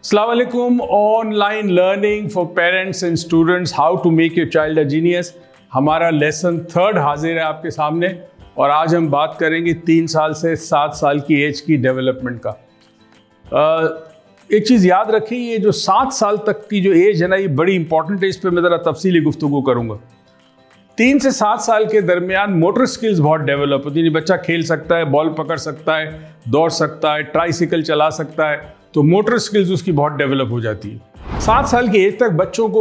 अस्सलाम वालेकुम। Online learning for parents and students, how to make your child a genius. हमारा lesson 3 हाजिर है आपके सामने और आज हम बात करेंगे 3 साल से 7 साल की एज की डेवलपमेंट का। एक चीज़ याद रखिए, ये जो 7 साल तक की जो एज है ना, ये बड़ी इंपॉर्टेंट है। इस पर मैं ज़रा तफसीली गुफ्तगू करूँगा। 3 से 7 साल के दरमियान मोटर स्किल्स बहुत डेवलप होती है। बच्चा खेल सकता है, बॉल पकड़ सकता है, दौड़ सकता है, ट्राईसाइकिल चला सकता है, तो मोटर स्किल्स उसकी बहुत डेवलप हो जाती है। 7 साल की एज तक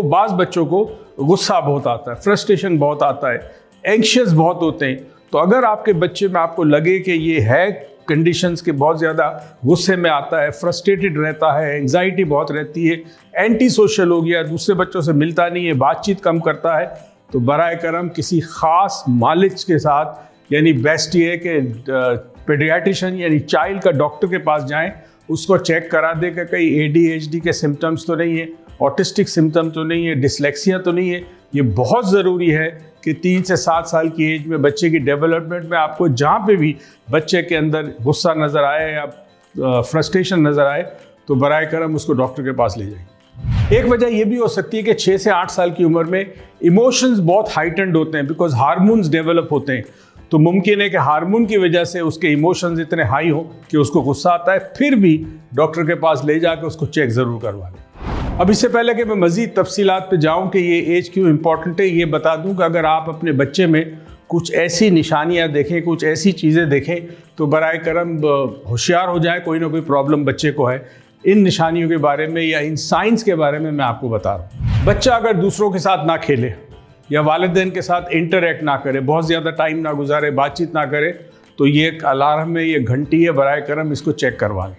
बाज़ बच्चों को गुस्सा बहुत आता है, फ्रस्ट्रेशन बहुत आता है, एंग्शियस बहुत होते हैं। तो अगर आपके बच्चे में आपको लगे कि ये है कंडीशंस के बहुत ज़्यादा गुस्से में आता है, फ्रस्ट्रेटेड रहता है, एंग्जाइटी बहुत रहती है, एंटी सोशल हो गया, दूसरे बच्चों से मिलता नहीं है, बातचीत कम करता है, तो बराए करम किसी ख़ास मालिज के साथ, यानी बेस्ट ये है कि पेडियाट्रिशियन यानी चाइल्ड का डॉक्टर के पास जाएं, उसको चेक करा दे कि कहीं ADHD के सिम्टम्स तो नहीं है, ऑटिस्टिक सिम्टम तो नहीं है, डिसलेक्सिया तो नहीं है। ये बहुत ज़रूरी है कि 3 से 7 साल की एज में बच्चे की डेवलपमेंट में आपको जहाँ पे भी बच्चे के अंदर गुस्सा नज़र आए या फ्रस्ट्रेशन नज़र आए, तो बराए करम उसको डॉक्टर के पास ले जाएं। एक वजह यह भी हो सकती है कि 6 से 8 साल की उम्र में इमोशंस बहुत हाइटेंड होते हैं, बिकॉज हार्मोन्स डेवलप होते हैं। तो मुमकिन है कि हार्मोन की वजह से उसके इमोशंस इतने हाई हो कि उसको गुस्सा आता है, फिर भी डॉक्टर के पास ले जाकर उसको चेक ज़रूर करवा लें। अब इससे पहले कि मैं मज़ीद तफसीलात पे जाऊं कि ये एज क्यों इम्पॉर्टेंट है, ये बता दूं कि अगर आप अपने बच्चे में कुछ ऐसी निशानियां देखें, कुछ ऐसी चीज़ें देखें, तो बराए करम होशियार हो जाए, कोई ना कोई प्रॉब्लम बच्चे को है। इन निशानियों के बारे में या इन साइंस के बारे में मैं आपको बता रहा हूँ। बच्चा अगर दूसरों के साथ ना खेले या वालिदैन के साथ इंटरेक्ट ना करे, बहुत ज़्यादा टाइम ना गुजारे, बातचीत ना करे, तो ये एक अलार्म है, ये घंटी है, बराए करम इसको चेक करवा लें।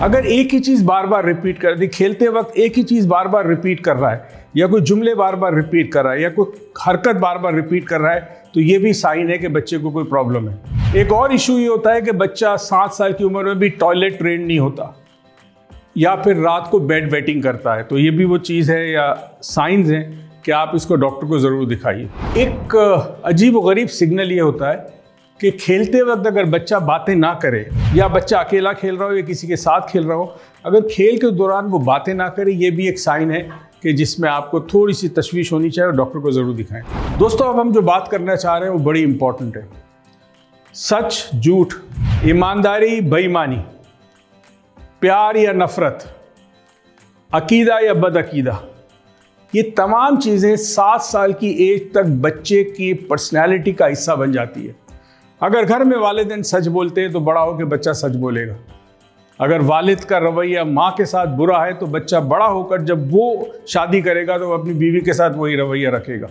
अगर एक ही चीज़ बार बार रिपीट कर दी, खेलते वक्त एक ही चीज़ बार बार रिपीट कर रहा है, या कोई जुमले बार बार रिपीट कर रहा है, या कोई हरकत बार बार रिपीट कर रहा है, तो ये भी साइन है कि बच्चे को कोई प्रॉब्लम है। एक और इशू ये होता है कि बच्चा 7 साल की उम्र में भी टॉयलेट ट्रेन नहीं होता, या फिर रात को बेड वेटिंग करता है, तो ये भी वो चीज़ है या साइंस हैं कि आप इसको डॉक्टर को ज़रूर दिखाइए। एक अजीब व गरीब सिग्नल ये होता है कि खेलते वक्त अगर बच्चा बातें ना करे, या बच्चा अकेला खेल रहा हो या किसी के साथ खेल रहा हो, अगर खेल के दौरान वो बातें ना करे, ये भी एक साइन है कि जिसमें आपको थोड़ी सी तशवीश होनी चाहिए और डॉक्टर को ज़रूर दिखाएं। दोस्तों, अब हम जो बात करना चाह रहे हैं वो बड़ी इंपॉर्टेंट है। सच झूठ, ईमानदारी बेईमानी, प्यार या नफरत, अकीदा या बदअकीदा, ये तमाम चीज़ें 7 साल की एज तक बच्चे की पर्सनैलिटी का हिस्सा बन जाती है। अगर घर में वालिदैन सच बोलते हैं तो बड़ा होकर बच्चा सच बोलेगा। अगर वालिद का रवैया माँ के साथ बुरा है तो बच्चा बड़ा होकर जब वो शादी करेगा तो वो अपनी बीवी के साथ वही रवैया रखेगा।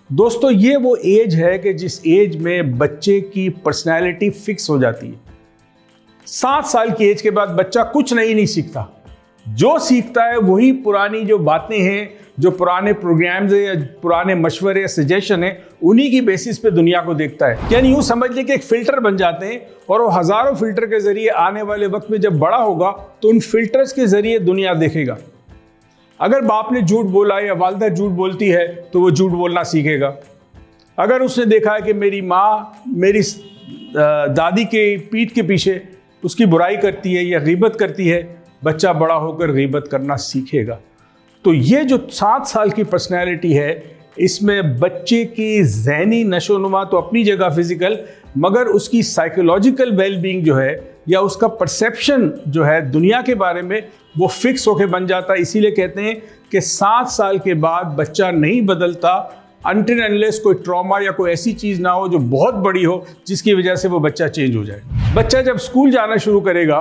दोस्तों, ये वो एज है कि जिस एज में बच्चे की पर्सनैलिटी फिक्स हो जाती है। 7 साल की एज के बाद बच्चा कुछ नहीं सीखता। जो सीखता है वही पुरानी जो बातें हैं, जो पुराने प्रोग्राम्स है या पुराने मशवरे या सजेशन है, उन्हीं की बेसिस पे दुनिया को देखता है। यानी यूँ समझ लें कि एक फ़िल्टर बन जाते हैं और वो हज़ारों फ़िल्टर के ज़रिए आने वाले वक्त में जब बड़ा होगा तो उन फिल्टर्स के ज़रिए दुनिया देखेगा। अगर बाप ने झूठ बोला या वालिदा झूठ बोलती है तो वो झूठ बोलना सीखेगा। अगर उसने देखा है कि मेरी माँ मेरी दादी के पीठ के पीछे उसकी बुराई करती है या ग़ीबत करती है, बच्चा बड़ा होकर ग़ीबत करना सीखेगा। तो ये जो 7 साल की पर्सनैलिटी है, इसमें बच्चे की ज़हनी नशोनुमा तो अपनी जगह फिज़िकल, मगर उसकी साइकोलॉजिकल वेलबींग जो है या उसका परसेप्शन जो है दुनिया के बारे में, वो फिक्स होकर बन जाता है। इसीलिए कहते हैं कि 7 साल के बाद बच्चा नहीं बदलता अनटिल अनलेस कोई ट्रॉमा या कोई ऐसी चीज़ ना हो जो बहुत बड़ी हो जिसकी वजह से वो बच्चा चेंज हो जाए। बच्चा जब स्कूल जाना शुरू करेगा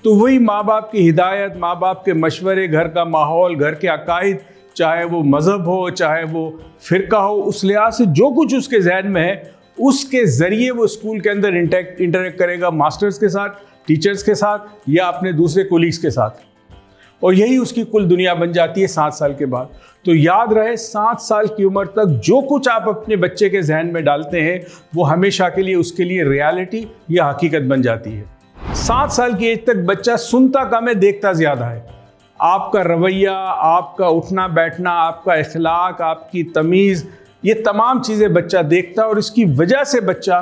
तो वही माँ बाप की हिदायत, माँ बाप के मशवरे, घर का माहौल, घर के अकायद, चाहे वो मज़हब हो, चाहे वो फ़िरका हो, उस लिहाज से जो कुछ उसके जहन में है, उसके ज़रिए वो स्कूल के अंदर इंटरेक्ट करेगा मास्टर्स के साथ, टीचर्स के साथ या अपने दूसरे कोलीग्स के साथ, और यही उसकी कुल दुनिया बन जाती है 7 साल के बाद। तो याद रहे, 7 साल की उम्र तक जो कुछ आप अपने बच्चे के जहन में डालते हैं वो हमेशा के लिए उसके लिए रियलिटी या हकीकत बन जाती है। 7 साल की एज तक बच्चा सुनता कम है, देखता ज़्यादा है। आपका रवैया, आपका उठना बैठना, आपका इखलाक, आपकी तमीज़, ये तमाम चीज़ें बच्चा देखता है और इसकी वजह से बच्चा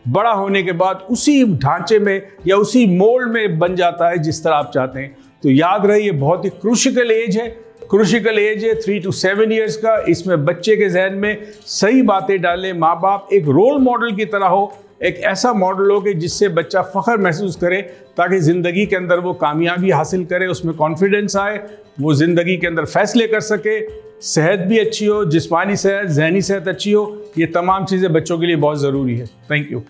बड़ा होने के बाद उसी ढांचे में या उसी मोल्ड में बन जाता है जिस तरह आप चाहते हैं। तो याद रहे ये बहुत ही क्रूशिकल एज है। क्रूशिकल एज है 3 to 7 ईयर्स का। इसमें बच्चे के जहन में सही बातें डालें, माँ बाप एक रोल मॉडल की तरह हो, एक ऐसा मॉडल हो कि जिससे बच्चा फ़ख्र महसूस करे, ताकि ज़िंदगी के अंदर वो कामयाबी हासिल करे, उसमें कॉन्फिडेंस आए, वो ज़िंदगी के अंदर फैसले कर सके, सेहत भी अच्छी हो, जिस्मानी सेहत, जहनी सेहत अच्छी हो। ये तमाम चीज़ें बच्चों के लिए बहुत ज़रूरी है। Thank you.